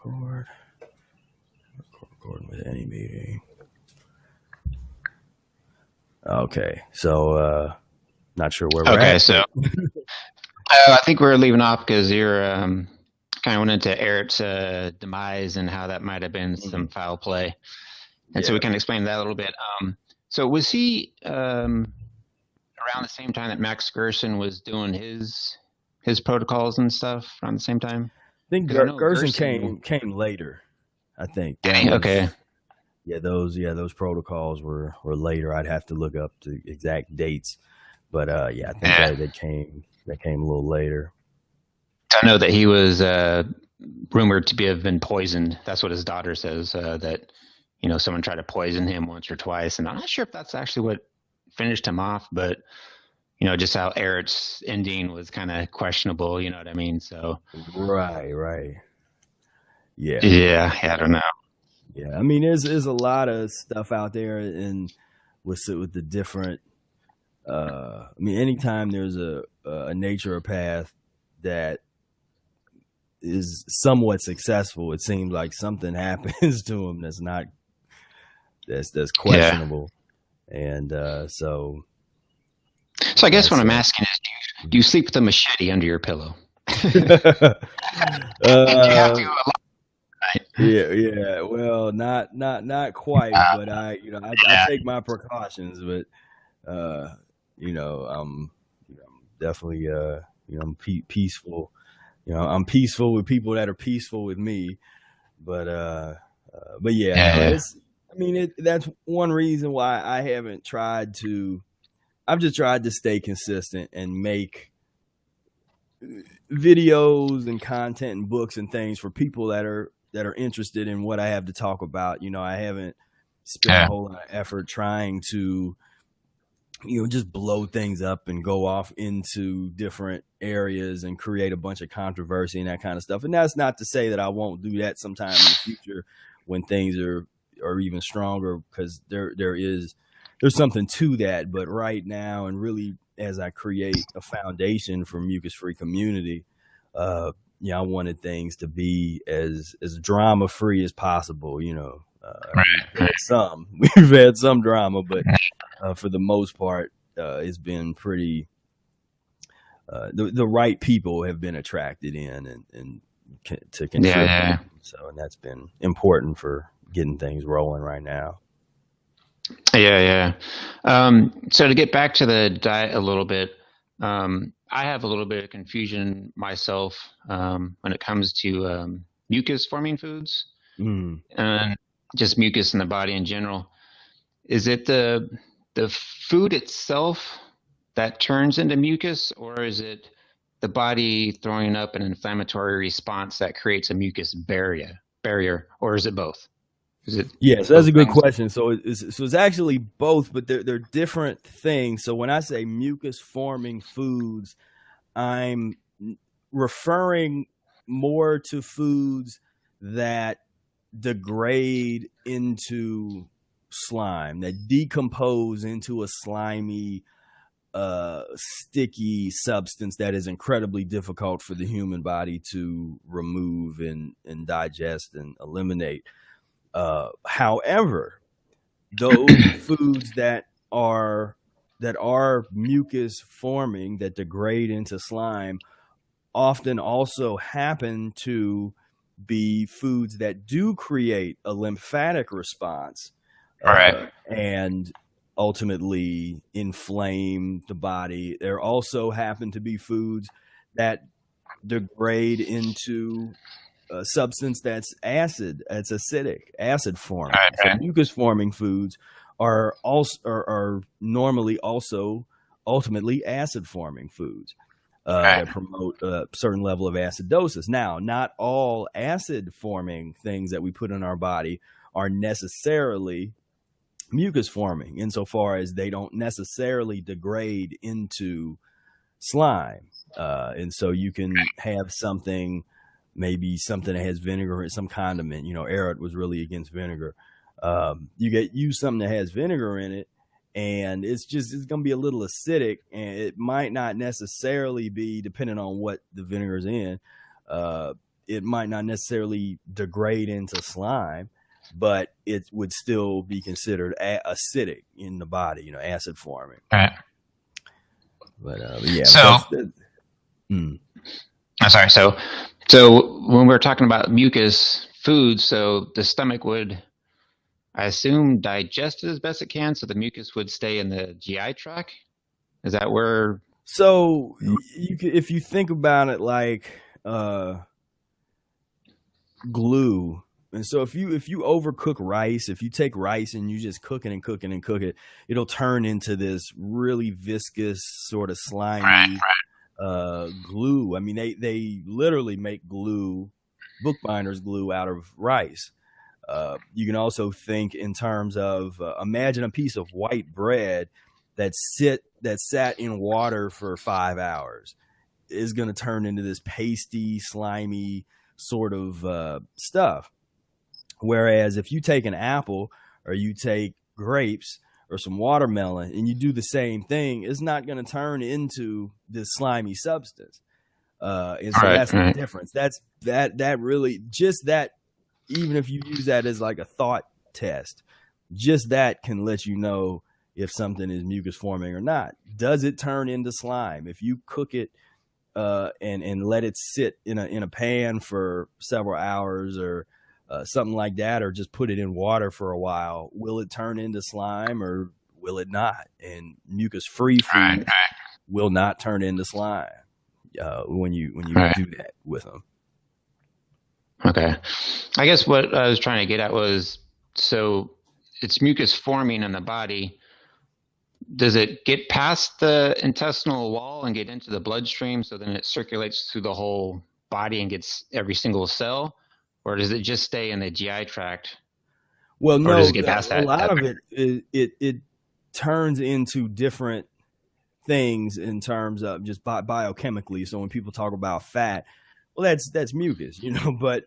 Record. Recording with any meeting. Okay, so not sure where we're Okay, at. so I think we're leaving off because you're kind of went into Eric's demise and how that might have been some foul play, and so we kind of explained that a little bit. So was he around the same time that Max Gerson was doing his protocols and stuff around the same time? I think Because I know Gerson Gerson came later. I think that was okay. Those protocols were later. I'd have to look up the exact dates, but I think they came a little later. I know that he was rumored to have been poisoned. That's what his daughter says, that someone tried to poison him once or twice, and I'm not sure if that's actually what finished him off, but just how Eric's ending was kind of questionable. You know what I mean? So right. Yeah, I don't know. Yeah, I mean, there's a lot of stuff out there, and with the different. I mean, anytime there's a naturopath that is somewhat successful, it seems like something happens to him that's questionable, and so I guess what I'm asking is, do you sleep with a machete under your pillow? You have to Yeah. Well, not quite, but I take my precautions, but I'm definitely I'm peaceful. I'm peaceful with people that are peaceful with me, but that's one reason why I haven't tried to. I've just tried to stay consistent and make videos and content and books and things for people that are interested in what I have to talk about. I haven't spent a whole lot of effort trying to, just blow things up and go off into different areas and create a bunch of controversy and that kind of stuff. And that's not to say that I won't do that sometime in the future when things are even stronger, because there's something to that. But right now, and really as I create a foundation for Mucus Free Community, I wanted things to be as drama free as possible. We've had some drama, but for the most part, it's been pretty. The right people have been attracted in and to contribute. Yeah. So, and that's been important for getting things rolling right now. Yeah. So to get back to the diet a little bit, I have a little bit of confusion myself when it comes to mucus forming foods and just mucus in the body in general. Is it the food itself that turns into mucus, or is it the body throwing up an inflammatory response that creates a mucus barrier, or is it both? Yes, that's a good question. So it's actually both, but they're different things. So when I say mucus forming foods, I'm referring more to foods that degrade into slime, that decompose into a slimy, sticky substance that is incredibly difficult for the human body to remove and digest and eliminate. However, those foods that are mucus forming, that degrade into slime, often also happen to be foods that do create a lymphatic response, and ultimately inflame the body. There also happen to be foods that degrade into a substance that's acidic, acid forming. So mucus forming foods are normally also ultimately acid forming foods that promote a certain level of acidosis. Now, not all acid forming things that we put in our body are necessarily mucus forming, insofar as they don't necessarily degrade into slime. And so you can have maybe something that has vinegar, some condiment. Eric was really against vinegar. You use something that has vinegar in it, and it's going to be a little acidic, and it might not necessarily be, depending on what the vinegar is in, it might not necessarily degrade into slime, but it would still be considered acidic in the body, acid forming. Right. But yeah, So, mm. I'm sorry. So when we're talking about mucus foods, so the stomach would, I assume, digest it as best it can, so the mucus would stay in the GI tract. Is that where? So if you think about it like glue, and so if you overcook rice, if you take rice and you just cook it and cook it and cook it, it'll turn into this really viscous sort of slimy glue. I mean, they literally make glue, bookbinders glue, out of rice. You can also think in terms of imagine a piece of white bread that sat in water for 5 hours is going to turn into this pasty, slimy sort of stuff. Whereas if you take an apple or you take grapes or some watermelon and you do the same thing, it's not going to turn into this slimy substance. And so that's the difference. That really, just that, even if you use that as like a thought test, just that can let you know if something is mucus forming or not. Does it turn into slime? If you cook it and let it sit in a pan for several hours or something like that, or just put it in water for a while, will it turn into slime or will it not? And mucus free food will not turn into slime when you do that with them. Okay. I guess what I was trying to get at was, so it's mucus forming in the body. Does it get past the intestinal wall and get into the bloodstream, so then it circulates through the whole body and gets every single cell? Or does it just stay in the GI tract? Well, no, does it get past a lot of it turns into different things in terms of just biochemically. So when people talk about fat, well, that's mucus, but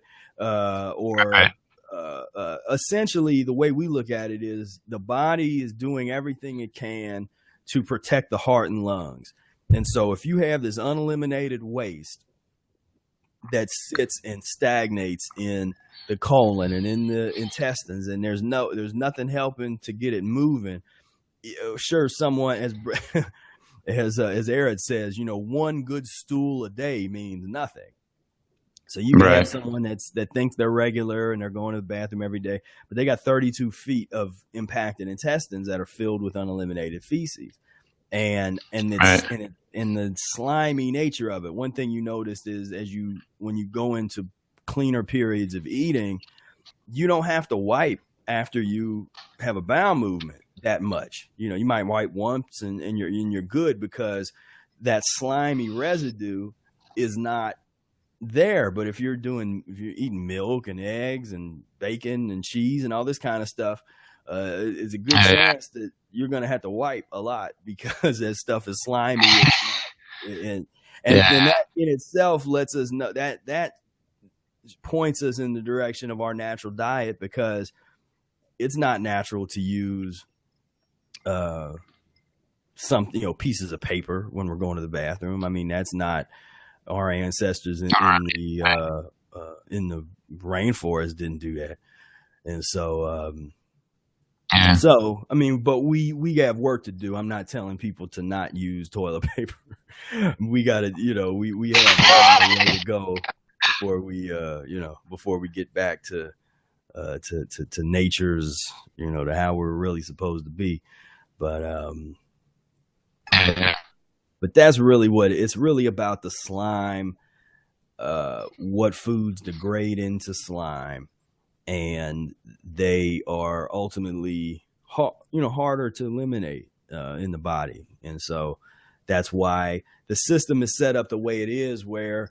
essentially the way we look at it is the body is doing everything it can to protect the heart and lungs. And so if you have this uneliminated waste that sits and stagnates in the colon and in the intestines, and there's nothing helping to get it moving, sure, someone as Eric says, one good stool a day means nothing. So you may have someone that thinks they're regular and they're going to the bathroom every day, but they got 32 feet of impacted intestines that are filled with uneliminated feces. And the slimy nature of it. One thing you noticed is when you go into cleaner periods of eating, you don't have to wipe after you have a bowel movement that much. You might wipe once and you're good, because that slimy residue is not there. But if you're eating milk and eggs and bacon and cheese and all this kind of stuff, it's a good chance that you're going to have to wipe a lot, because that stuff is slimy. And that in itself lets us know that points us in the direction of our natural diet, because it's not natural to use some pieces of paper when we're going to the bathroom. I mean, that's not our ancestors in the rainforest didn't do that. And so so I mean, but we have work to do. I'm not telling people to not use toilet paper. We got to, we have a way to go before we get back to nature's, to how we're really supposed to be. But that's really what it's really about, the slime, what foods degrade into slime, and they are ultimately harder to eliminate in the body. And so that's why the system is set up the way it is, where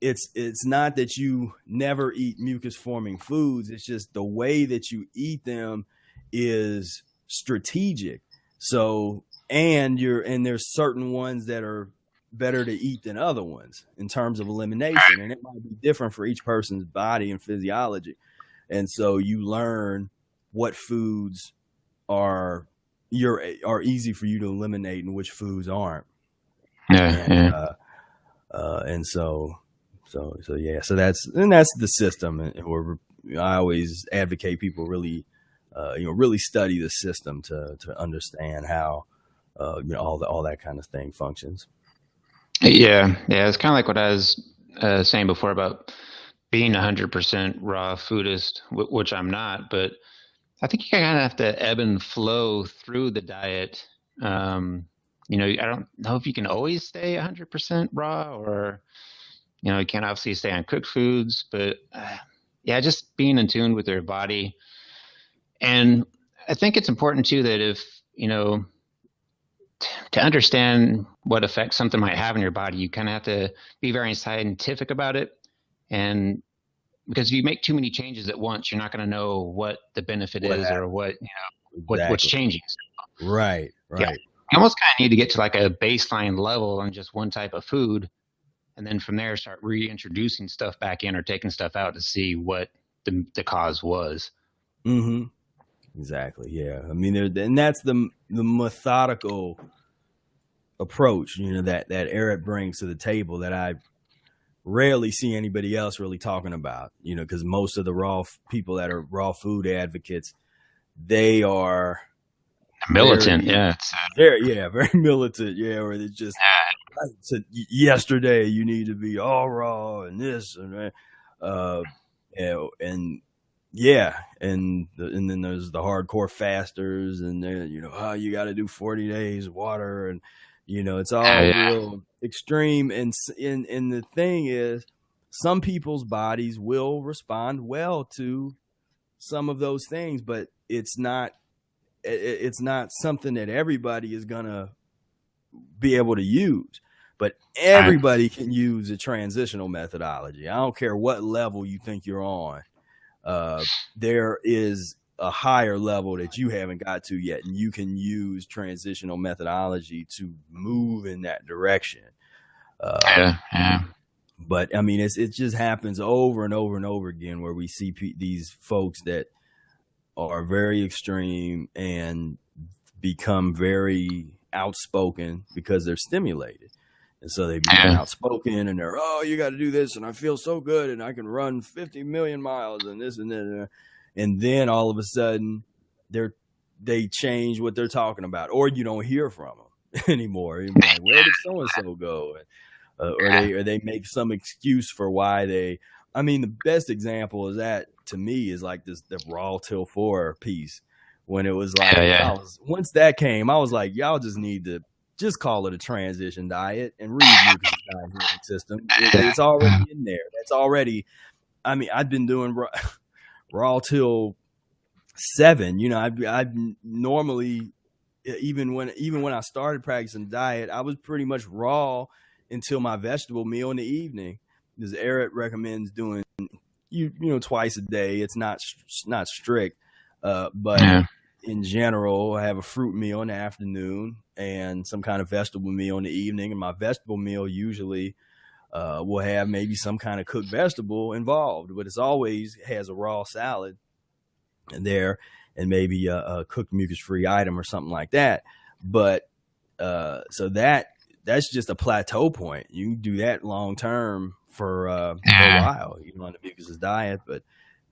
it's not that you never eat mucus forming foods. It's just the way that you eat them is strategic. So, and there's certain ones that are better to eat than other ones in terms of elimination. And it might be different for each person's body and physiology. And so you learn what foods are easy for you to eliminate and which foods aren't. And so So yeah, that's the system, and I always advocate people really, really study the system to understand how, all that kind of thing functions. Yeah, yeah, it's kind of like what I was saying before about being 100% raw foodist, which I'm not, but I think you kind of have to ebb and flow through the diet. I don't know if you can always stay 100% raw, or you can't obviously stay on cooked foods, but yeah, just being in tune with your body. And I think it's important too that if, to understand what effects something might have on your body, you kind of have to be very scientific about it. And because if you make too many changes at once, you're not going to know what the benefit What is, or happened? what's Exactly. changing. Right. Yeah, Right. you almost kind of need to get to like a baseline level on just one type of food, and then from there start reintroducing stuff back in or taking stuff out to see what the cause was. Mm-hmm. Exactly. Yeah. I mean, and that's the methodical approach, that Eric brings to the table that I rarely see anybody else really talking about. Because most of the people that are raw food advocates, they are Militant, very, yeah. It's, very militant. Yeah, or they just said yesterday you need to be all raw and this and that. And yeah, and then there's the hardcore fasters, and then oh, you got to do 40 days water, and it's yeah, all yeah, real extreme. And the thing is, some people's bodies will respond well to some of those things, but it's not something that everybody is gonna be able to use. But right. everybody can use a transitional methodology. I don't care what level you think you're on. There is a higher level that you haven't got to yet, and you can use transitional methodology to move in that direction. Uh, Yeah, yeah, but I mean, it just happens over and over and over again where we see these folks that are very extreme and become very outspoken because they're stimulated. And so they become yeah, outspoken, and they're, oh, you got to do this, and I feel so good, and I can run 50 million miles, and this and that. And then all of a sudden, they change what they're talking about, or you don't hear from them anymore. You're like, where did so and so go? Or they make some excuse for why they. I mean, the best example is that to me is like the Raw Till 4 piece, when it was yeah, like, yeah, once that came, I was like, y'all just need to just call it a transition diet and read Mucus's diet healing system. yeah, It's already in there. That's already. I mean, I've been doing Raw Till 7. I normally, even when I started practicing diet, I was pretty much raw until my vegetable meal in the evening. Because Eric recommends doing twice a day. It's not strict, but yeah, in general, I have a fruit meal in the afternoon and some kind of vegetable meal in the evening. And my vegetable meal usually will have maybe some kind of cooked vegetable involved, but it's always has a raw salad there, and maybe a cooked mucus-free item or something like that. But so that's just a plateau point. You can do that long term for a yeah, while, on the mucus's diet. But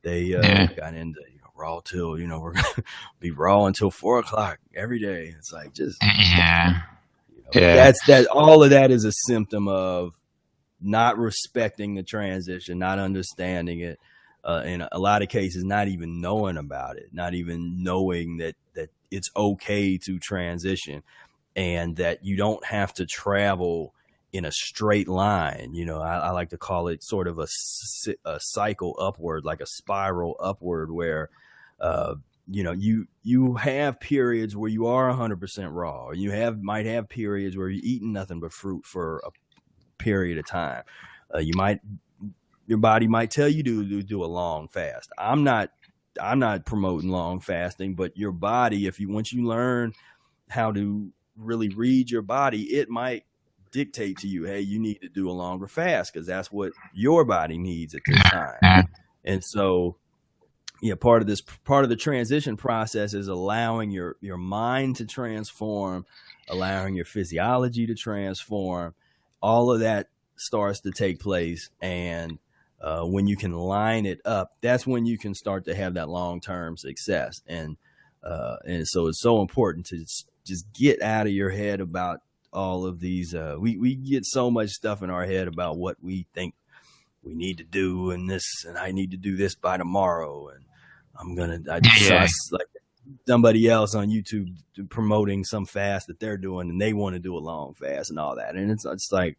they yeah, got into raw till we're gonna be raw until 4 o'clock every day. It's like just yeah, but yeah, that all of that is a symptom of not respecting the transition, not understanding it, in a lot of cases, not even knowing about it, not even knowing that it's okay to transition, and that you don't have to travel in a straight line. I like to call it sort of a cycle upward, like a spiral upward, where you have periods where you are 100% raw, or might have periods where you're eating nothing but fruit for a period of time. Your body might tell you to do a long fast. I'm not promoting long fasting, but your body, once you learn how to really read your body, it might dictate to you, hey, you need to do a longer fast because that's what your body needs at this time. yeah, And so, yeah, part of the transition process is allowing your mind to transform, allowing your physiology to transform. All of that starts to take place. And when you can line it up, that's when you can start to have that long-term success. And so it's so important to just get out of your head about all of these. We get so much stuff in our head about what we think we need to do, and this, and I need to do this by tomorrow, and I saw Yeah. like somebody else on YouTube promoting some fast that they're doing, and they want to do a long fast and all that. And it's like,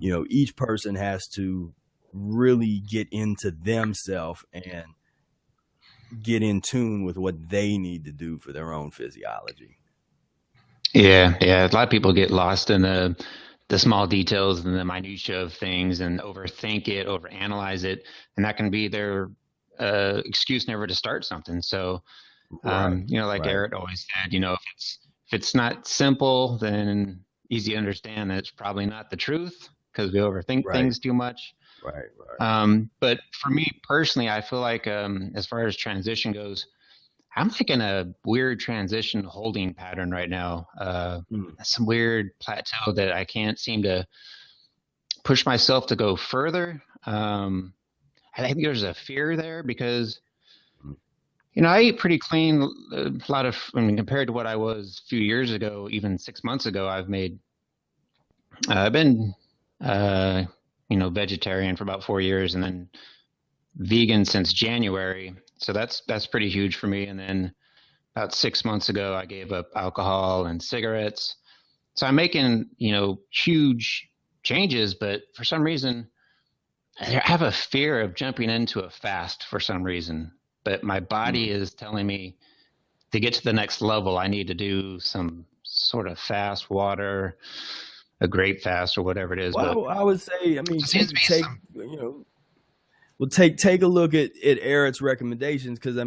each person has to really get into themselves and get in tune with what they need to do for their own physiology. Yeah, yeah. A lot of people get lost in the small details and the minutia of things and overthink it, overanalyze it, and that can be their excuse never to start something. So, Right, like right, Eric always said, if it's not simple, then easy to understand that it's probably not the truth because we overthink right, things too much. right, right. But for me personally, I feel like as far as transition goes, I'm like in a weird transition holding pattern right now. Mm, Some weird plateau that I can't seem to push myself to go further. I think there's a fear there because, mm, I eat pretty clean. A lot of, I mean, compared to what I was a few years ago, even 6 months ago, I've been, uh, vegetarian for about 4 years and then vegan since January. So that's pretty huge for me. And then about 6 months ago, I gave up alcohol and cigarettes. So I'm making, huge changes, but for some reason, I have a fear of jumping into a fast for some reason. But my body mm. is telling me to get to the next level, I need to do some sort of fast water, a grape fast or whatever it is. But Well, I would say, I mean, it seems to be some, well, take a look at Eric's recommendations, because I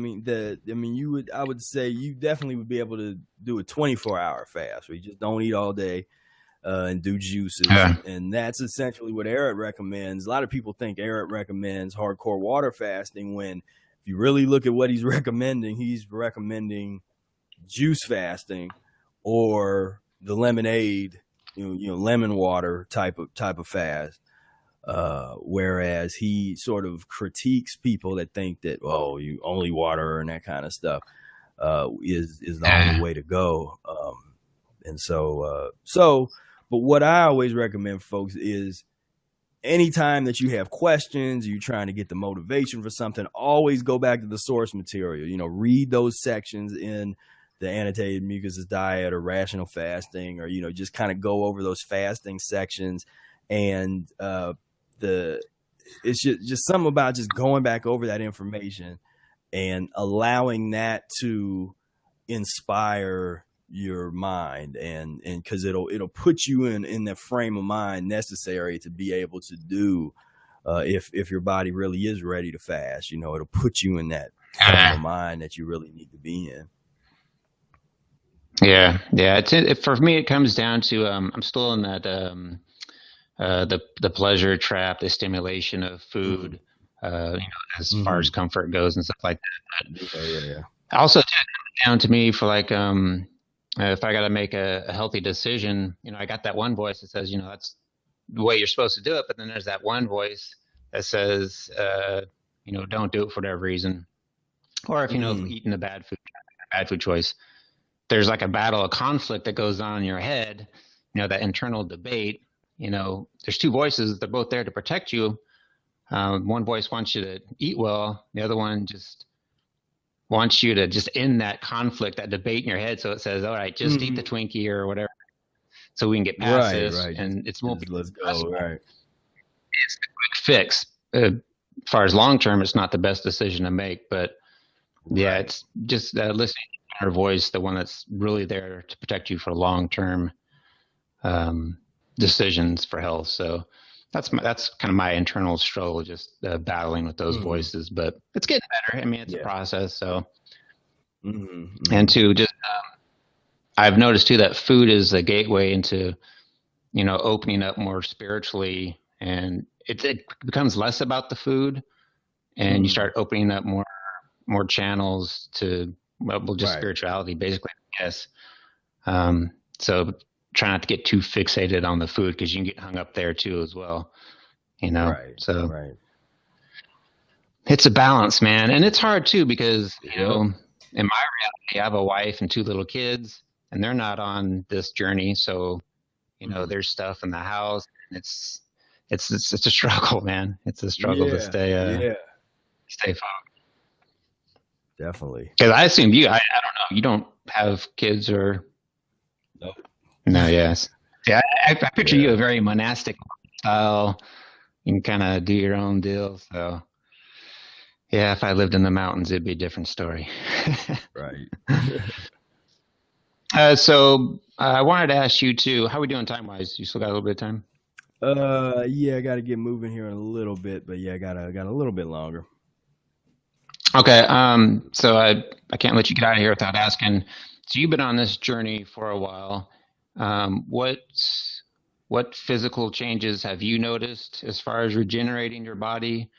would say you definitely would be able to do a 24-hour fast where you just don't eat all day, and do juices, yeah, and that's essentially what Eric recommends. A lot of people think Eric recommends hardcore water fasting, when if you really look at what he's recommending juice fasting, or the lemonade, lemon water type of fast. Whereas he sort of critiques people that think that, oh, you only water and that kind of stuff is the only yeah, way to go. But what I always recommend folks is, anytime that you have questions, you're trying to get the motivation for something, always go back to the source material. Read those sections in the annotated mucusless diet or rational fasting, or just kind of go over those fasting sections. And the it's just something about just going back over that information and allowing that to inspire your mind, and because it'll put you in the frame of mind necessary to be able to do, if your body really is ready to fast, it'll put you in that frame yeah, of mind that you really need to be in. yeah, yeah. For me, it comes down to I'm still in that the pleasure trap, the stimulation of Mm, food, as far as mm-hmm. comfort goes and stuff like that. Yeah, yeah, yeah. Also, it comes down to me for like if I got to make a healthy decision, I got that one voice that says, that's the way you're supposed to do it, but then there's that one voice that says, don't do it for whatever reason, or if Mm, eating a bad food choice, there's like a battle, a conflict that goes on in your head, that internal debate. There's two voices. They're both there to protect you. One voice wants you to eat well. The other one just wants you to just end that conflict, that debate in your head. So it says, all right, just eat the mm-hmm. Twinkie or whatever, so we can get past Right, this, right. Just and it won't be just let's go. stressful. Right, It's the quick fix. As far as long term, it's not the best decision to make, but yeah, right. it's just listening to your voice, the one that's really there to protect you for long term um, decisions for health. So that's kind of my internal struggle, just battling with those Mm-hmm. voices. But it's getting better. I mean, it's a Yeah. process. So, Mm-hmm. and Mm-hmm. to just I've noticed too that food is a gateway into opening up more spiritually, and it becomes less about the food, and you Mm-hmm. start opening up more channels to, well, just Right. spirituality, basically, I guess. Um, so try not to get too fixated on the food because you can get hung up there too as well. Right. So Right. it's a balance, man, and it's hard too because Yep. in my reality, I have a wife and two little kids, and they're not on this journey. So Mhm. there's stuff in the house, and it's a struggle, man. It's a struggle to Yeah. Yeah. stay focused. Definitely. Because I assume I don't know, you don't have kids or Nope. no? Yes, yeah. I picture you Yeah. a very monastic style. You can kind of do your own deal. So yeah, if I lived in the mountains, it'd be a different story. Right. I wanted to ask you too. How are we doing time wise? You still got a little bit of time? Yeah, I got to get moving here in a little bit, but yeah, got a little bit longer. Okay. So I can't let you get out of here without asking. So you've been on this journey for a while. What physical changes have you noticed as far as regenerating your body?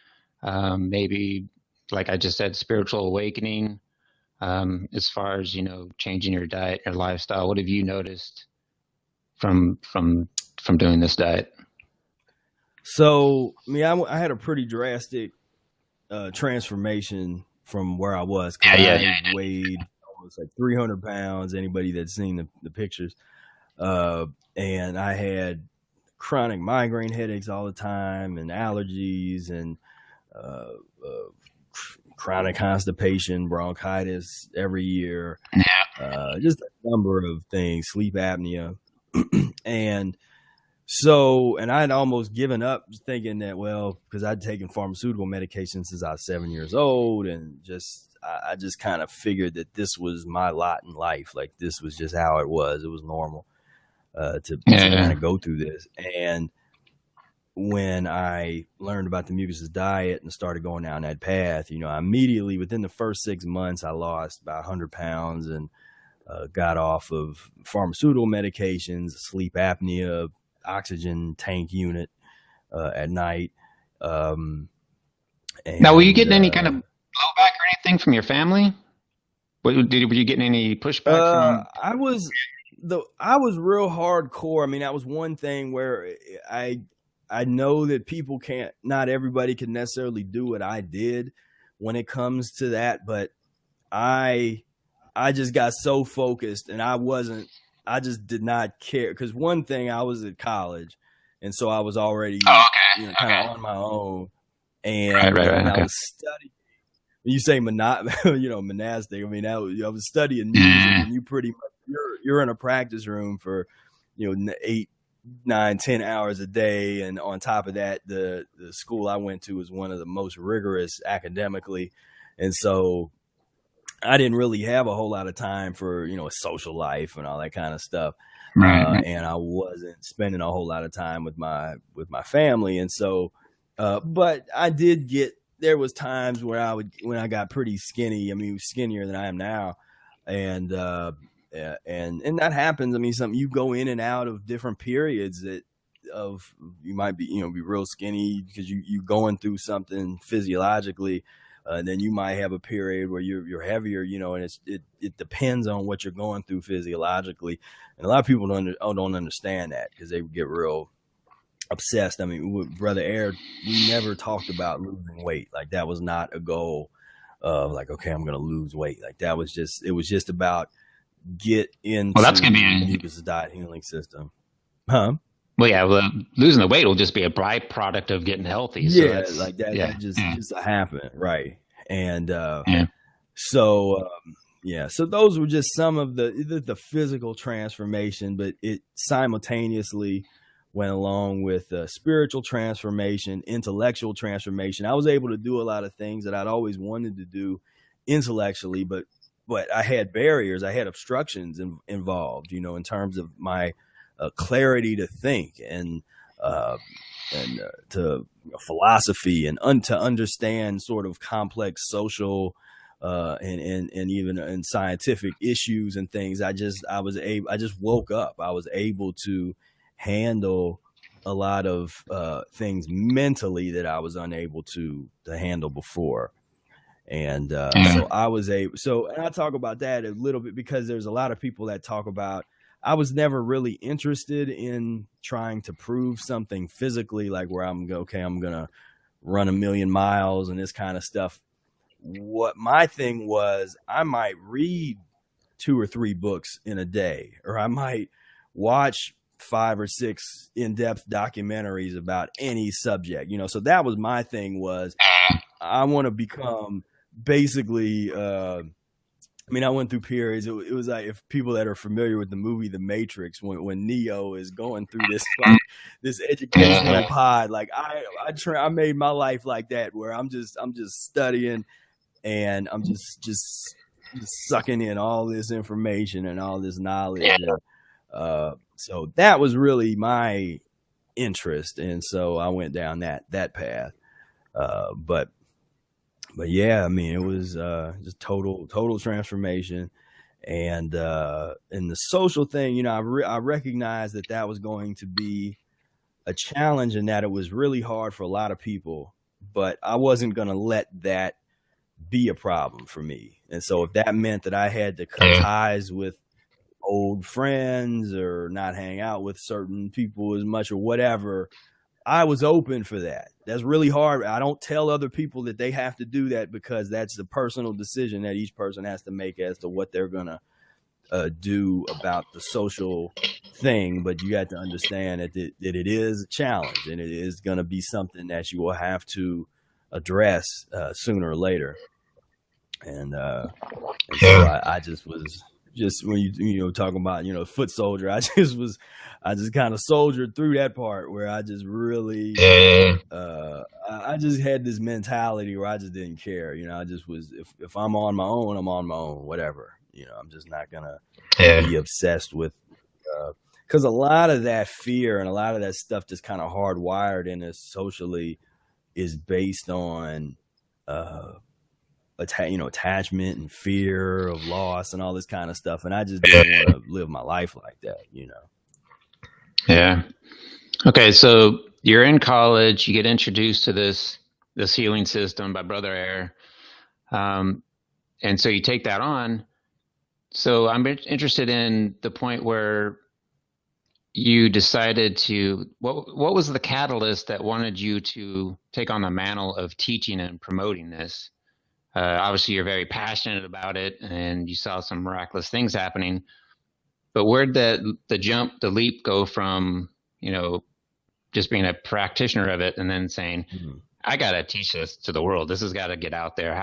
Maybe, like I just said, spiritual awakening. As far as changing your diet, your lifestyle. What have you noticed from from from doing this diet? So, I mean, I had a pretty drastic transformation from where I was because Yeah, yeah, I yeah. weighed almost like 300 pounds. Anybody that's seen the pictures, uh, and I had chronic migraine headaches all the time, and allergies, and uh, uh, chronic constipation, bronchitis every year, just a number of things, sleep apnea, and so, and I'd almost given up thinking that, well, because I'd taken pharmaceutical medication since I was 7 years old, and I just kind of figured that this was my lot in life. Like this was just how it was. It was normal to kind Yeah. of go through this. And when I learned about the mucusless diet and started going down that path, I immediately within the first 6 months, I lost about 100 pounds and got off of pharmaceutical medications, sleep apnea, oxygen tank unit at night. Um, Now, were you and getting any kind of blowback or anything from your family? Were you getting any pushback from? I was I was real hardcore. I mean, that was one thing where I I know that people can't, not everybody can necessarily do what I did when it comes to that, but I I just got so focused and I just did not care because one thing I was at college and so I was already Oh, okay, kind of okay. on my own Right, right, and right. I Okay. was studying. When you say monastic. I mean, I was studying music, Mm, and you pretty much you're in a practice room for 8, 9, 10 hours a day, and on top of that, the school I went to was one of the most rigorous academically, and so I didn't really have a whole lot of time for a social life and all that kind of stuff, right, right. and I wasn't spending a whole lot of time with my family, and so, but I did get there was times where when I got pretty skinny. I mean, skinnier than I am now, and yeah, and that happens. I mean, something you go in and out of different periods of you might be real skinny because you going through something physiologically, and then you might have a period where you're heavier, and it depends on what you're going through physiologically, and a lot of people don't understand that because they get real obsessed. I mean, with Brother Air, we never talked about losing weight. Like that was not a goal of like, okay, I'm gonna lose weight. Like that was just it was just about get Well, that's gonna into the be. mucus diet healing system. Huh? Well, yeah. Well, losing the weight will just be a byproduct of getting healthy. So Yeah, that's like that yeah, that just yeah, just happened, right? And yeah. so yeah, so those were just some of the physical transformation, but it simultaneously went along with spiritual transformation, intellectual transformation. I was able to do a lot of things that I'd always wanted to do intellectually, but I had barriers, I had obstructions involved, in terms of my clarity to think uh, and to philosophy and to understand sort of complex social and even in scientific issues and things. I just woke up. I was able to handle a lot of things mentally that I was unable to handle before. And Yeah. so I was able. So and I talk about that a little bit because there's a lot of people that talk about I was never really interested in trying to prove something physically, like where I'm gonna run 1,000,000 miles and this kind of stuff. What my thing was, I might read 2 or 3 books in a day, or I might watch 5 or 6 in-depth documentaries about any subject, so that was my thing. Was I want to become basically, I went through periods. It was like, if people that are familiar with the movie The Matrix, when Neo is going through this, like, this educational pod, like I made my life like that, where I'm just studying, and I'm just sucking in all this information and all this knowledge. And so that was really my interest, and so I went down that path. But yeah, it was just total transformation. And in the social thing, I recognized that was going to be a challenge, and that it was really hard for a lot of people, but I wasn't going to let that be a problem for me. And so if that meant that I had to cut ties with old friends, or not hang out with certain people as much, or whatever, I was open for that. That's really hard. I don't tell other people that they have to do that, because that's the personal decision that each person has to make as to what they're going to do about the social thing. But you got to understand that it is a challenge, and it is going to be something that you will have to address sooner or later. And so I just was, when you talking about, foot soldier, I just kind of soldiered through that part, where I just really I just had this mentality where I just didn't care. I just was, if I'm on my own, I'm on my own, whatever. I'm just not gonna be obsessed with, because a lot of that fear and a lot of that stuff just kind of hardwired in us socially is based on attachment and fear of loss and all this kind of stuff. And I just didn't want to live my life like that. Yeah. Okay. So you're in college, you get introduced to this healing system by Brother Air. And so you take that on. So I'm interested in the point where you decided to, what was the catalyst that wanted you to take on the mantle of teaching and promoting this? Obviously, you're very passionate about it, and you saw some miraculous things happening. But where'd the leap go from, just being a practitioner of it, and then saying, I got to teach this to the world. This has got to get out there.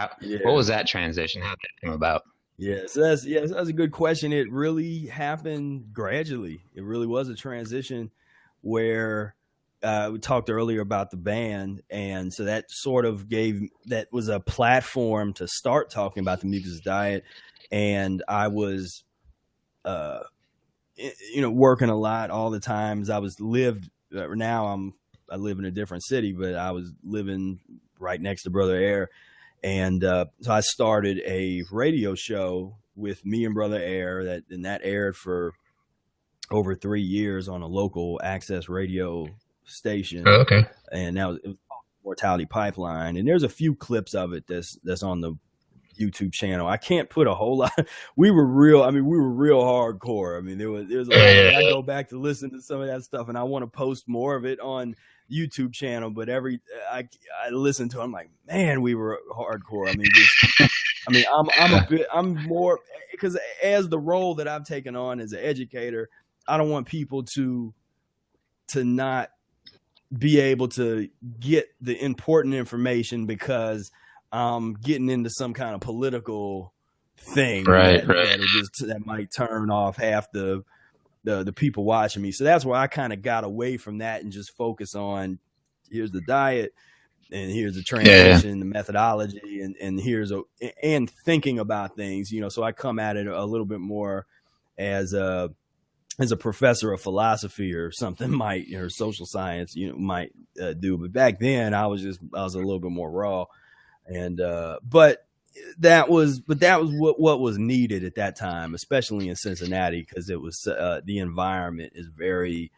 What was that transition? How did that come about? Yes, that's a good question. It really happened gradually. It really was a transition where we talked earlier about the band, and so that sort of was a platform to start talking about the mucus diet. And I was, working a lot all the times. I live in a different city, but I was living right next to Brother Air. And so I started a radio show with me and Brother Air that aired for over 3 years on a local access radio station. Oh, okay. And now it was called Mortality Pipeline. And there's a few clips of it that's on the YouTube channel. I can't put a whole lot. We were real hardcore. There was a lot. I go back to listen to some of that stuff, and I want to post more of it on YouTube channel, but I listen to it, I'm like, man, we were hardcore. I'm more, because as the role that I've taken on as an educator, I don't want people to not be able to get the important information because I'm getting into some kind of political thing that might turn off half the people watching me. So that's where I kind of got away from that and just focus on, here's the diet, and here's the transition, the methodology, and thinking about things, so I come at it a little bit more as a professor of philosophy or something or social science, might do. But back then I was a little bit more raw. And, but that was what was needed at that time, especially in Cincinnati, because it was the environment is very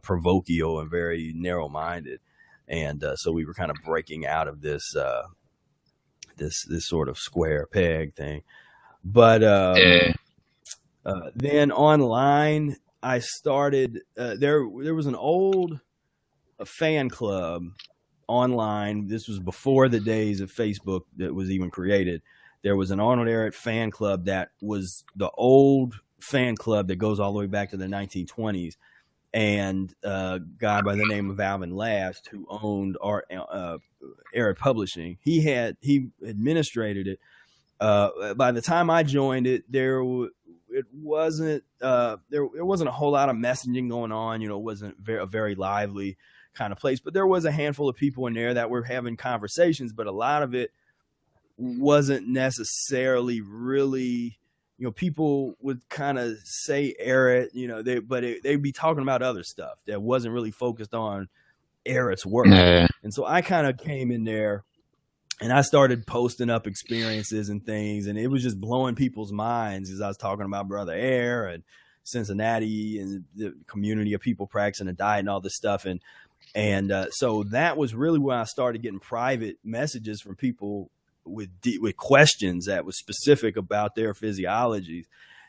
parochial and very narrow-minded, and so we were kind of breaking out of this sort of square peg thing. But then online, I started there was an old fan club online. This was before the days of Facebook that was even created. There was an Arnold Ehret fan club that was the old fan club that goes all the way back to the 1920s, and a guy by the name of Alvin Last, who owned Ehret Publishing, he administrated it. By the time I joined it, there wasn't a whole lot of messaging going on. It wasn't a very lively kind of place, but there was a handful of people in there that were having conversations, but a lot of it wasn't necessarily really, people would kind of say Ehret, they'd be talking about other stuff that wasn't really focused on Ehret's work. Yeah. And so I kind of came in there and I started posting up experiences and things, and it was just blowing people's minds as I was talking about Brother Air and Cincinnati and the community of people practicing a diet and all this stuff. And so that was really where I started getting private messages from people with questions that was specific about their physiologies.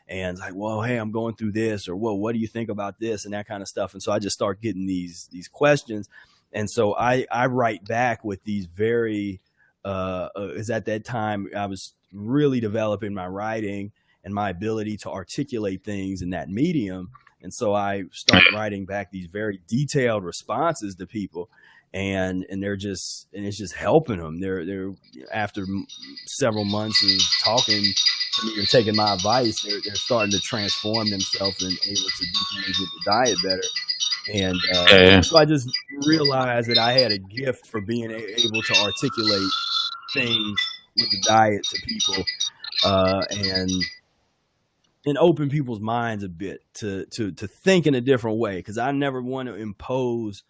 And it's like, well, hey, I'm going through this, or well, what do you think about this, and that kind of stuff. And so I just start getting these questions. And so I write back with these very, is at that time I was really developing my writing and my ability to articulate things in that medium. And so I start writing back these very detailed responses to people, and it's just helping them. They're after several months of talking to me or taking my advice, they're starting to transform themselves and able to do things with the diet better. And so I just realized that I had a gift for being able to articulate things with the diet to people, and open people's minds a bit to think in a different way. Because I never want to impose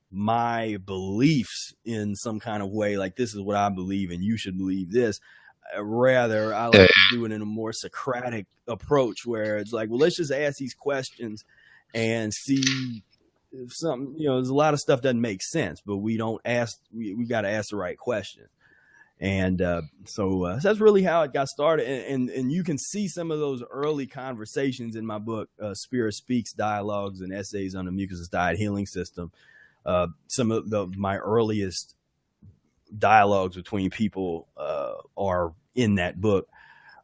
my beliefs in some kind of way, like this is what I believe and you should believe this. Rather, I like to do it in a more Socratic approach, where it's like, well, let's just ask these questions and see if something, there's a lot of stuff doesn't make sense, but we got to ask the right question. And so that's really how it got started. And you can see some of those early conversations in my book, Spira Speaks, Dialogues and Essays on the Mucus Diet Healing System. Some of my earliest dialogues between people are in that book.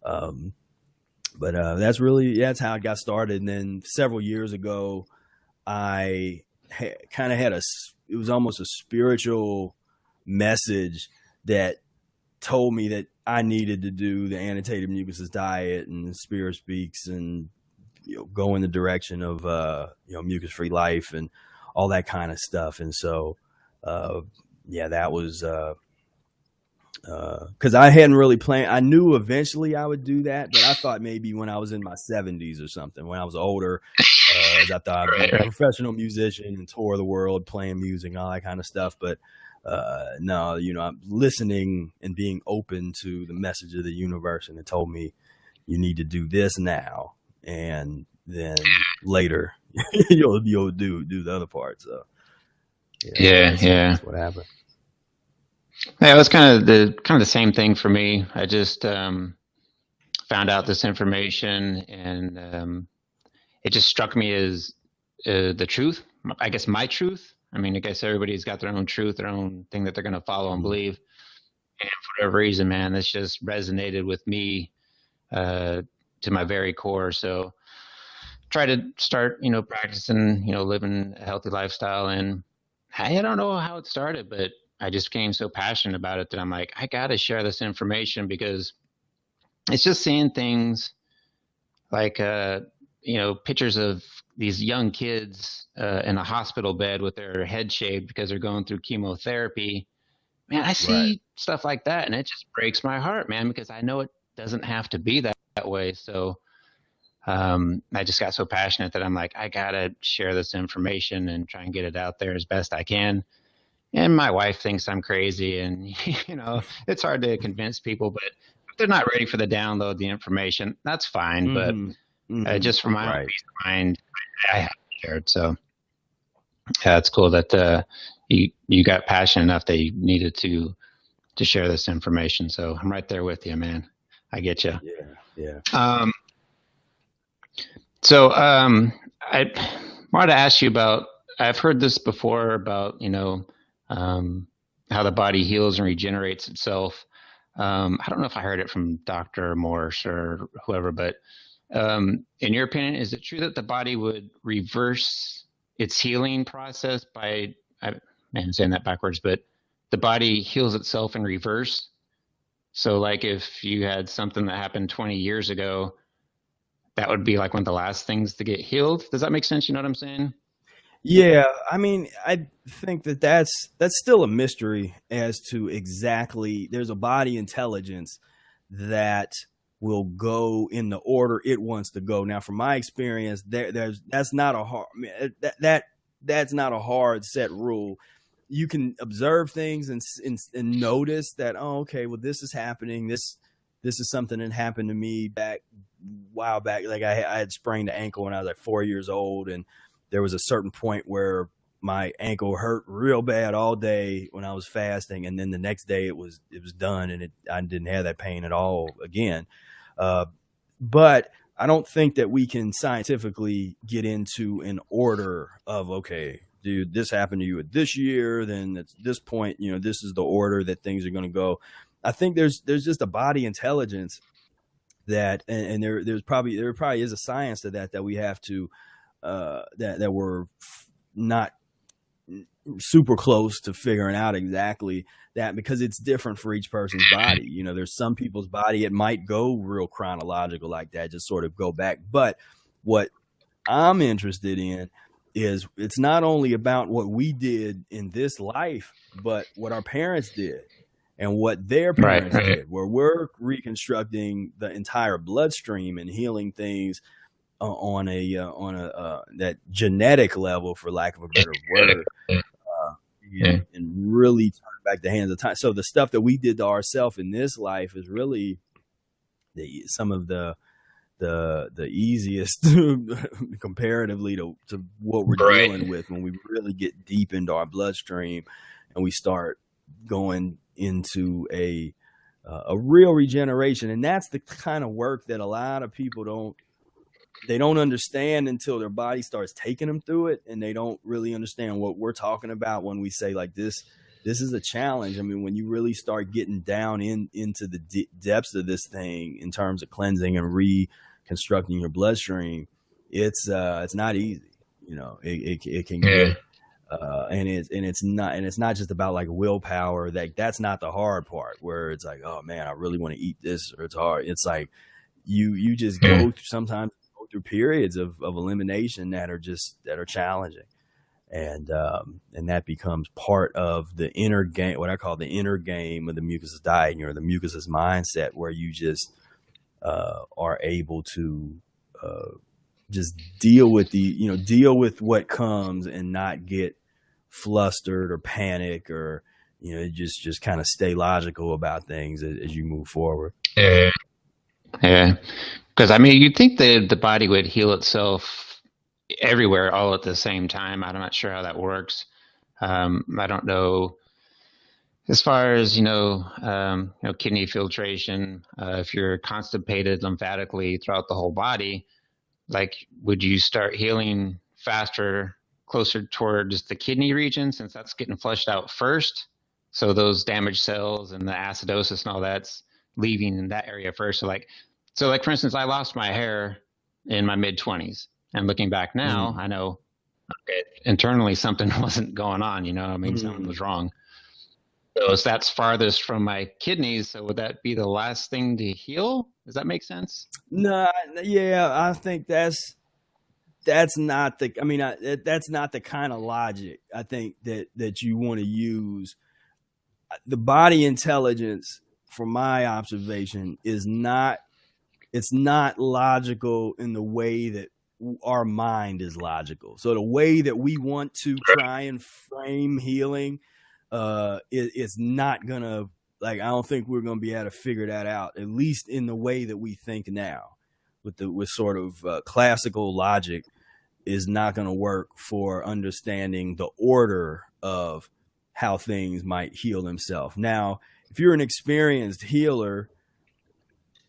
But that's how it got started. And then several years ago, I kind of had it was almost a spiritual message that told me that I needed to do the annotated mucusless diet and Spira Speaks, and go in the direction of mucus free life and all that kind of stuff. And so that was because I hadn't really planned. I knew eventually I would do that, but I thought maybe when I was in my 70s or something, when I was older, as I thought I'd be a professional musician and tour the world playing music and all that kind of stuff. But no, I'm listening and being open to the message of the universe, and it told me you need to do this now, and then later you'll do the other part. So that's what happened. Yeah, it was kind of the same thing for me. I just found out this information, and it just struck me as the truth. I guess my truth. I mean, I guess everybody's got their own truth, their own thing that they're going to follow and believe. And for whatever reason, man, this just resonated with me to my very core. So try to start, practicing, living a healthy lifestyle. And I don't know how it started, but I just became so passionate about it that I'm like, I got to share this information, because it's just seeing things like, pictures of these young kids in a hospital bed with their head shaved because they're going through chemotherapy. Man, I see stuff like that, and it just breaks my heart, man, because I know it doesn't have to be that way. So I just got so passionate that I'm like, I got to share this information and try and get it out there as best I can. And my wife thinks I'm crazy, and, it's hard to convince people, but if they're not ready for the download, the information, that's fine. But just for my own peace of mind, I have shared. So it's cool that you got passionate enough that you needed to share this information. So I'm right there with you, man. I get you. Yeah. So I wanted to ask you about. I've heard this before about um, how the body heals and regenerates itself. I don't know if I heard it from Dr. Morse or whoever, but in your opinion, is it true that the body would reverse its healing process by? I'm saying that backwards, but the body heals itself in reverse. So, like if you had something that happened 20 years ago, that would be like one of the last things to get healed. Does that make sense? You know what I'm saying? Yeah, I mean, I think that that's still a mystery as to exactly. There's a body intelligence that will go in the order it wants to go. Now, from my experience, there's that's not a hard that's not a hard set rule. You can observe things and notice that, oh, okay, well, this is happening. This is something that happened to me back a while back. Like I had sprained the ankle when I was like 4 years old, and there was a certain point where my ankle hurt real bad all day when I was fasting, and then the next day it was done, and I didn't have that pain at all again. Uh, but I don't think that we can scientifically get into an order of, okay, dude, this happened to you at this year, then at this point, this is the order that things are going to go. I think there's just a body intelligence that, and there probably is a science to that we have to that we're not super close to figuring out exactly that, because it's different for each person's body. There's some people's body, it might go real chronological like that, just sort of go back. But what I'm interested in is, it's not only about what we did in this life, but what our parents did and what their Right, parents right. did, where we're reconstructing the entire bloodstream and healing things on a that genetic level, for lack of a better word, Yeah. and really turn back the hands of time. So the stuff that we did to ourselves in this life is really some of the easiest comparatively to what we're Right. dealing with when we really get deep into our bloodstream and we start going into a real regeneration. And that's the kind of work that a lot of people don't understand until their body starts taking them through it, and they don't really understand what we're talking about when we say, like, this is a challenge. I mean, when you really start getting down into the depths of this thing in terms of cleansing and reconstructing your bloodstream, it's not easy. It can Yeah. get and it's not just about like willpower. That's not the hard part, where it's like, oh man, I really want to eat this, or it's hard. It's like you just Yeah. sometimes go through periods of elimination that are challenging, and that becomes part of the inner game, what I call the inner game of the mucusless diet, the mucusless mindset, where you just are able to just deal with what comes and not get flustered or panic, or just kind of stay logical about things as you move forward. Yeah. Yeah. Because I mean, you'd think the body would heal itself everywhere all at the same time. I'm not sure how that works. I don't know as far as kidney filtration. If you're constipated lymphatically throughout the whole body, like, would you start healing faster closer towards the kidney region, since that's getting flushed out first? So those damaged cells and the acidosis and all that's leaving in that area first. So like for instance, I lost my hair in my mid 20s, and looking back now, Mm. I know, okay, internally something wasn't going on. I mean, something Mm. was wrong. So that's farthest from my kidneys. So would that be the last thing to heal? Does that make sense? No, yeah, I think that's not the. I mean, that's not the kind of logic I think that you want to use. The body intelligence, from my observation, is not. It's not logical in the way that our mind is logical. So the way that we want to try and frame healing, it's not gonna, like, I don't think we're gonna be able to figure that out, at least in the way that we think now, with sort of classical logic, is not going to work for understanding the order of how things might heal themselves. Now, if you're an experienced healer,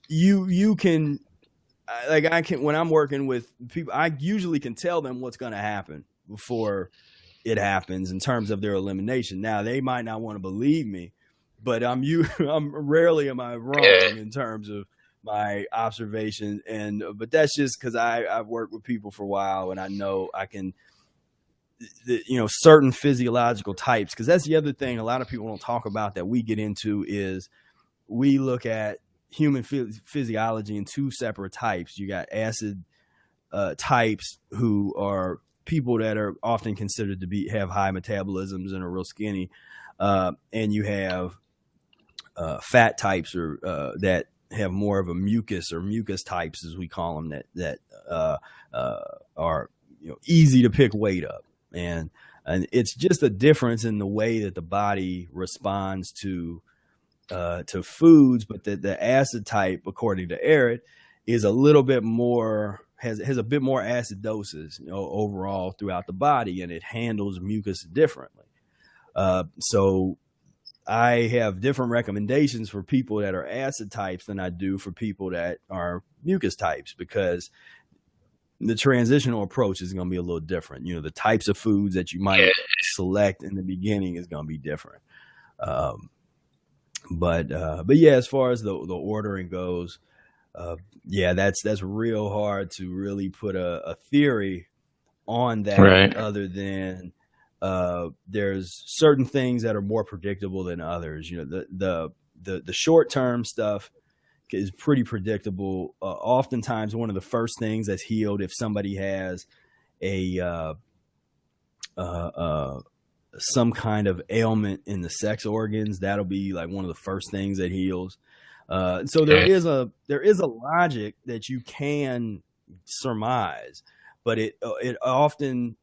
you can I can, when I'm working with people, I usually can tell them what's going to happen before it happens in terms of their elimination. Now they might not want to believe me, but I'm rarely am I Yeah. wrong in terms of my observation. And but that's just because I've worked with people for a while, and I know I can, certain physiological types. Because that's the other thing a lot of people don't talk about that we get into is we look at human physiology in two separate types. You got acid types, who are people that are often considered to have high metabolisms and are real skinny, and you have fat types, or that have more of a mucus types, as we call them, that are easy to pick weight up, and it's just a difference in the way that the body responds to foods. But the acid type, according to Eric, is a little bit more, has a bit more acidosis, overall throughout the body, and it handles mucus differently. So I have different recommendations for people that are acid types than I do for people that are mucus types, because the transitional approach is going to be a little different. The types of foods that you might select in the beginning is going to be different. But yeah, as far as the ordering goes, yeah, that's real hard to really put a theory on that, Right. other than there's certain things that are more predictable than others. The short term stuff is pretty predictable. Oftentimes, one of the first things that's healed if somebody has a some kind of ailment in the sex organs, that'll be like one of the first things that heals. So there is a logic that you can surmise, but it often,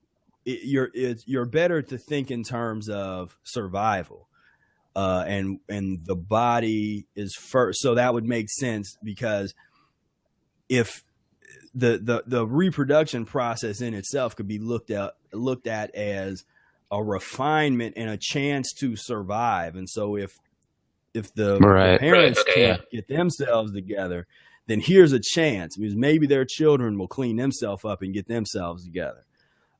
you're better to think in terms of survival, and the body is first. So that would make sense, because if the reproduction process in itself could be looked at as a refinement and a chance to survive. And so if the parents can't get themselves together, then here's a chance, because maybe their children will clean themselves up and get themselves together.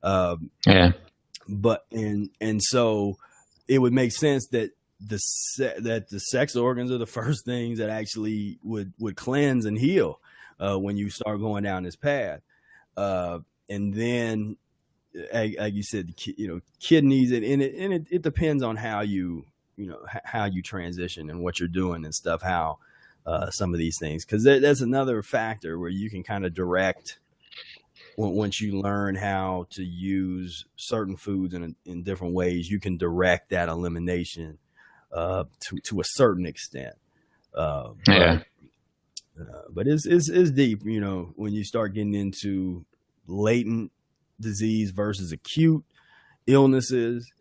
But so it would make sense that the sex organs are the first things that actually would cleanse and heal when you start going down this path. And then, like you said, kidneys, and it depends on how you transition and what you're doing and stuff, how some of these things, because that's another factor where you can kind of direct, once you learn how to use certain foods in different ways, you can direct that elimination to a certain extent. But it's deep, when you start getting into latent disease versus acute illnesses,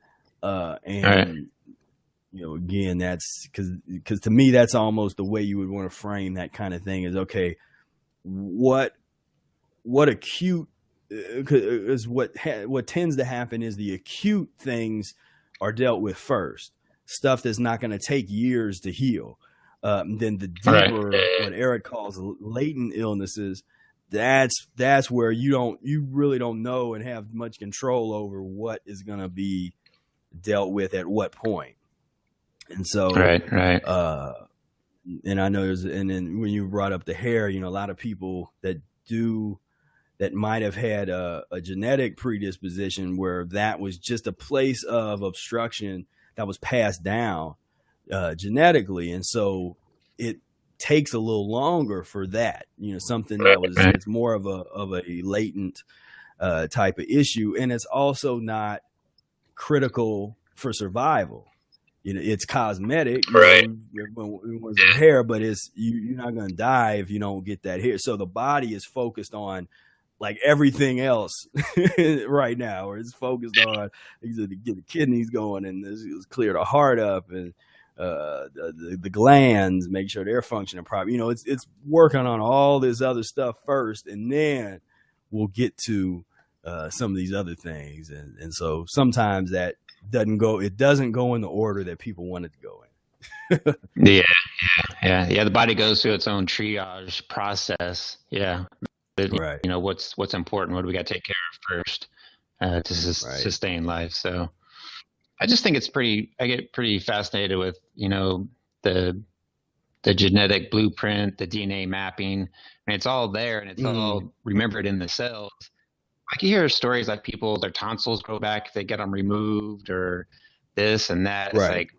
and again, that's because to me, that's almost the way you would want to frame that kind of thing, is okay, what acute is what tends to happen is the acute things are dealt with first, stuff that's not going to take years to heal. Then the deeper, what Eric calls latent illnesses, that's where you really don't know and have much control over what is going to be dealt with at what point. And so, and I know and then when you brought up the hair, a lot of people that might have had a genetic predisposition where that was just a place of obstruction that was passed down genetically. And so it takes a little longer for that, something that was, it's more of a latent type of issue. And it's also not critical for survival. It's cosmetic, everyone's hair, but you're not going to die if you don't get that hair. So the body is focused on like everything else right now, or it's focused on to get the kidneys going, and clear the heart up, and the glands, make sure they're functioning properly. It's working on all this other stuff first, and then we'll get to some of these other things. And so sometimes that doesn't go in the order that people want it to go in. Yeah, yeah. The body goes through its own triage process. Yeah, Right, what's important. What do we got to take care of first to right. sustain life? So I just think it's pretty. I get pretty fascinated with the the genetic blueprint, the DNA mapping. I mean, it's all there and it's Mm, all remembered in the cells. I can hear stories like people, their tonsils grow back if they get them removed or this and that. It's right. like,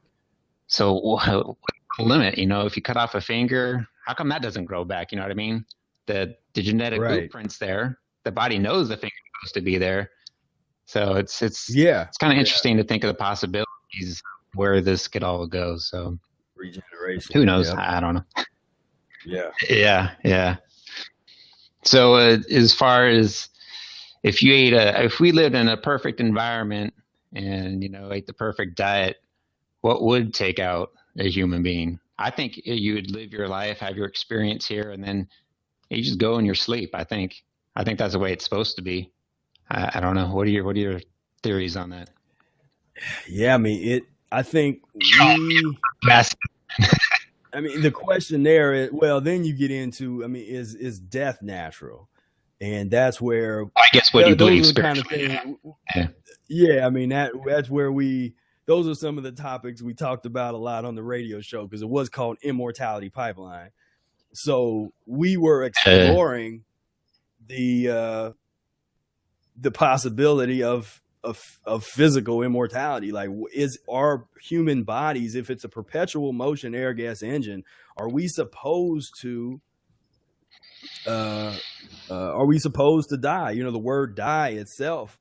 so what's the limit? If you cut off a finger, how come that doesn't grow back? You know what I mean? The genetic Right. blueprint's there. The body knows the finger's supposed to be there. So Yeah. it's kind of Yeah. interesting to think of the possibilities where this could all go. So Regeneration. who knows? Yep. I don't know. Yeah. Yeah, yeah. So as far as if we lived in a perfect environment and ate the perfect diet, what would take out a human being? I think you would live your life, have your experience here, and then you just go in your sleep. I think that's the way it's supposed to be. I don't know. What are your theories on that? Yeah. I mean, I think Massive. I mean, the question there is, well, then you get into, I mean, is death natural? And that's where, I guess what you those believe are the kind of spiritually. things. Yeah. Yeah. I mean, that's where those are some of the topics we talked about a lot on the radio show because it was called Immortality Pipeline. So we were Uh, exploring the possibility of physical immortality. Like, is our human bodies, if it's a perpetual motion air gas engine, are we supposed to uh are we supposed to die? The word die itself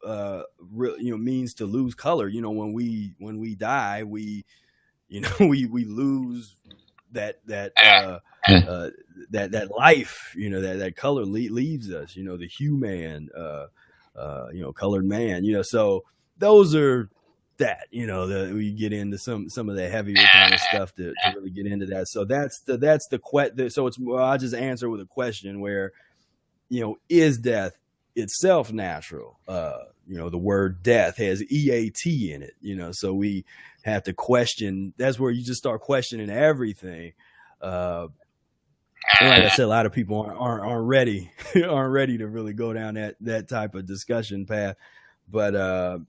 means to lose color. When we die, we lose that uh that life, that color leaves us, the human colored man, so those are we get into some of the heavier kind of stuff to really get into that. So that's the question. So I'll just answer with a question where, is death itself natural? The word death has EAT in it, so we have to question. That's where you just start questioning everything. And like I said, a lot of people aren't ready aren't ready to really go down that type of discussion path. But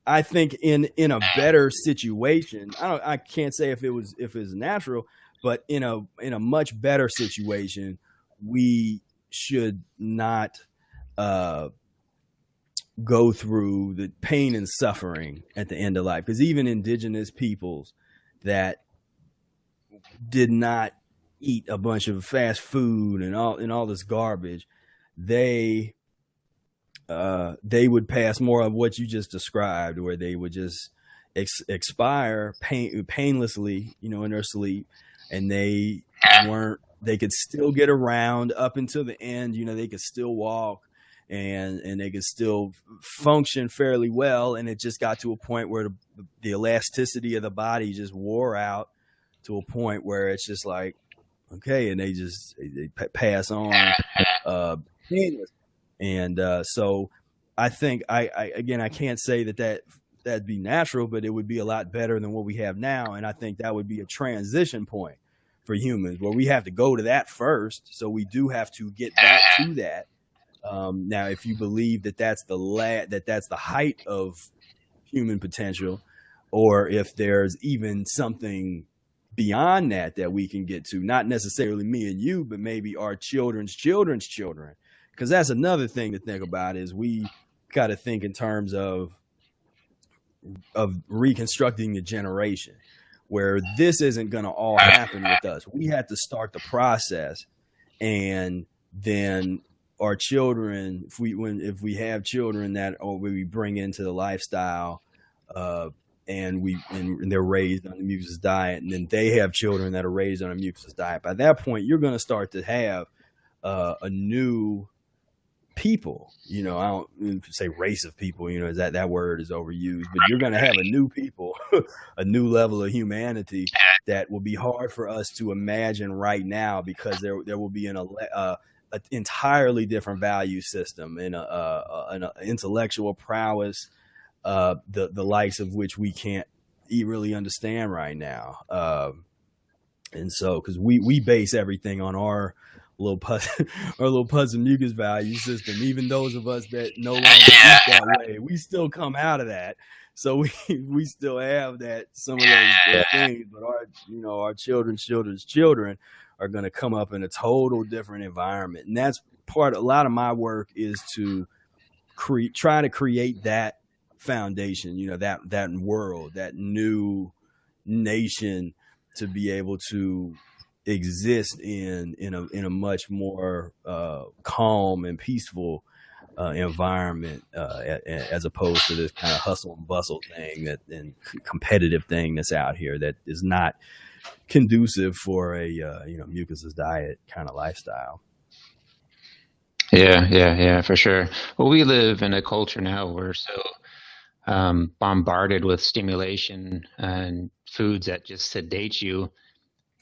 I think in a better situation, I can't say if it's natural, but in a much better situation, we should not uh, go through the pain and suffering at the end of life. Because even indigenous peoples that did not eat a bunch of fast food and all this garbage, they they would pass more of what you just described, where they would just expire painlessly, in their sleep, and they could still get around up until the end. They could still walk and they could still function fairly well. And it just got to a point where the elasticity of the body just wore out to a point where it's just like, okay, and they pass on painless. And so I think again, I can't say that'd be natural, but it would be a lot better than what we have now. And I think that would be a transition point for humans where we have to go to that first. So we do have to get back to that. Now, if you believe that that's the height of human potential, or if there's even something beyond that we can get to, not necessarily me and you, but maybe our children's children's children. Because that's another thing to think about, is we got to think in terms of reconstructing the generation, where this isn't going to all happen with us. We had to start the process, and then our children, if we have children that we bring into the lifestyle, and they're raised on the mucus diet, and then they have children that are raised on a mucus diet. By that point, you're going to start to have a new people. I don't say race of people, that word is overused, but you're going to have a new people, a new level of humanity that will be hard for us to imagine right now, because there will be an entirely different value system and an intellectual prowess, the likes of which we can't really understand right now. And so, because we base everything on our little pus our little pus and mucus value system, even those of us that no longer eat that way, we still come out of that. So we still have that, some of those things, but our children's children are going to come up in a total different environment. And that's a lot of my work is to try to create that foundation, that world, that new nation, to be able to exist in a much more calm and peaceful environment, as opposed to this kind of hustle and bustle thing and competitive thing that's out here that is not conducive for a mucusless diet kind of lifestyle. Yeah, for sure. Well, we live in a culture now where we're so bombarded with stimulation and foods that just sedate you,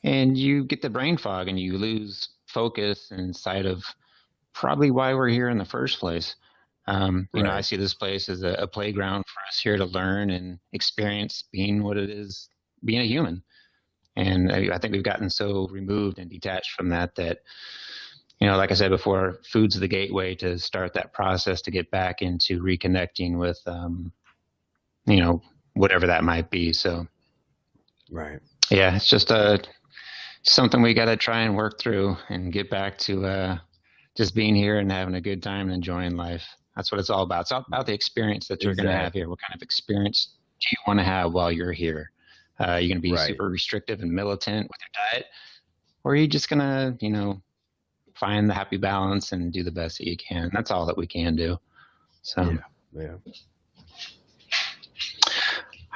and you get the brain fog and you lose focus and sight of probably why we're here in the first place. I see this place as a playground for us here to learn and experience being what it is, being a human. And I think we've gotten so removed and detached from that, like I said before, food's the gateway to start that process to get back into reconnecting with, whatever that might be. So, right. Yeah, it's just something we got to try and work through and get back to just being here and having a good time and enjoying life. That's what it's all about. It's all about the experience that you're going to have here. What kind of experience do you want to have while you're here? You're going to be super restrictive and militant with your diet, or are you just going to, find the happy balance and do the best that you can? That's all that we can do. So, yeah.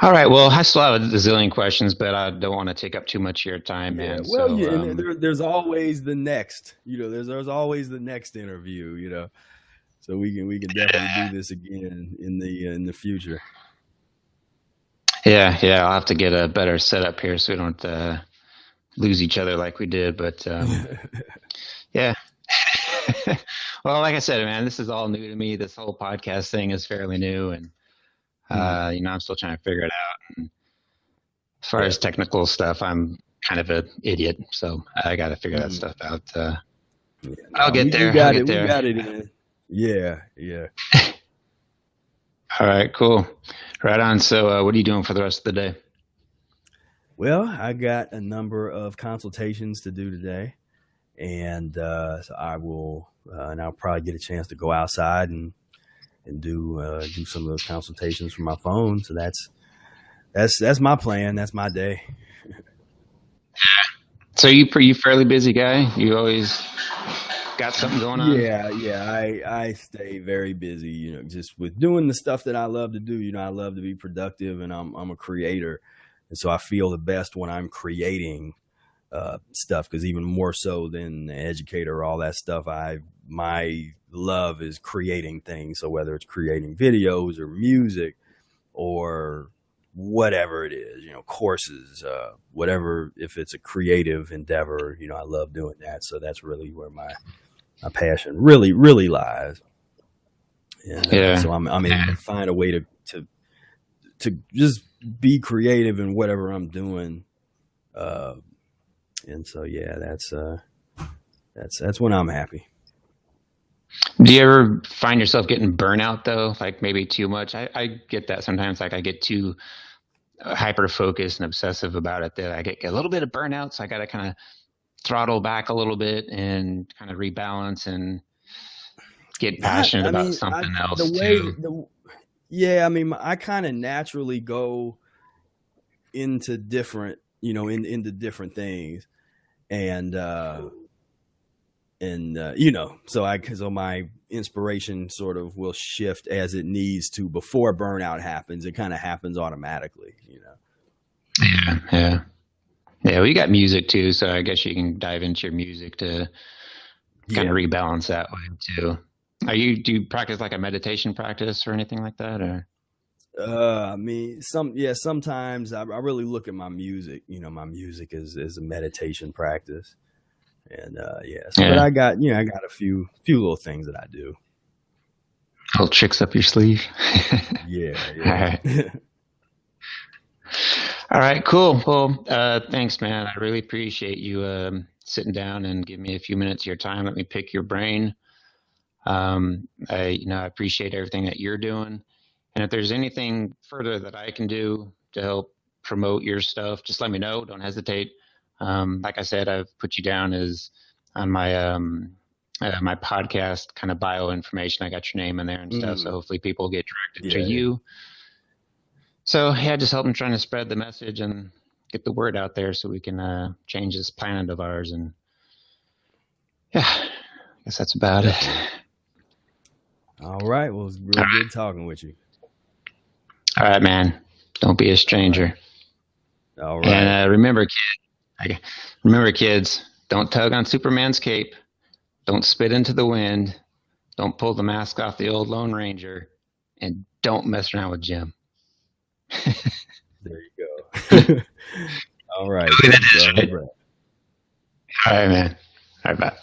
All right. Well, I still have a zillion questions, but I don't want to take up too much of your time, man. Well, there's always the next. There's always the next interview. So we can definitely do this again in the future. Yeah. I'll have to get a better setup here so we don't lose each other like we did. But yeah. Well, like I said, man, this is all new to me. This whole podcast thing is fairly new, and I'm still trying to figure it out. And as far as technical stuff, I'm kind of an idiot, so I got to figure that stuff out. I'll get there. We got it in. Yeah. All right, cool. Right on. So what are you doing for the rest of the day? Well, I got a number of consultations to do today, and so I will, and I'll probably get a chance to go outside and do some of those consultations from my phone. So that's my plan. That's my day. So you fairly busy guy? You always got something going on? Yeah. I stay very busy, just with doing the stuff that I love to do. I love to be productive, and I'm a creator. And so I feel the best when I'm creating stuff, because even more so than the educator or all that stuff, my love is creating things. So whether it's creating videos or music or whatever it is, courses, whatever, if it's a creative endeavor, I love doing that. So that's really where my passion really, really lies. And so I'm able to find a way to just be creative in whatever I'm doing. And so, that's when I'm happy. Do you ever find yourself getting burnout though? Like maybe too much? I get that sometimes. Like I get too hyper focused and obsessive about it that I get a little bit of burnout. So I got to kind of throttle back a little bit and kind of rebalance and get passionate about something else too. I kind of naturally go into different, into different things. So my inspiration sort of will shift as it needs to before burnout happens. It kind of happens automatically, Yeah. Well, you got music too, so I guess you can dive into your music to kind of rebalance that way too. Do you practice like a meditation practice or anything like that, or? Sometimes I really look at my music. My music is a meditation practice. And but I got a few little things that I do. Little tricks up your sleeve. Yeah. All right. All right, cool. Well, thanks, man. I really appreciate you sitting down and giving me a few minutes of your time. Let me pick your brain. I appreciate everything that you're doing. And if there's anything further that I can do to help promote your stuff, just let me know. Don't hesitate. Like I said, I've put you down as on my podcast kind of bio information. I got your name in there and stuff, so hopefully people get directed to Yeah. you. So yeah, just help them trying to spread the message and get the word out there so we can change this planet of ours. And yeah, I guess that's about Definitely. it. All right. Well, it's real good talking with you. All right, man. Don't be a stranger. All right. And remember, kids, don't tug on Superman's cape. Don't spit into the wind. Don't pull the mask off the old Lone Ranger. And don't mess around with Jim. There you go. All right. That is right. All All right, man. All right, bye.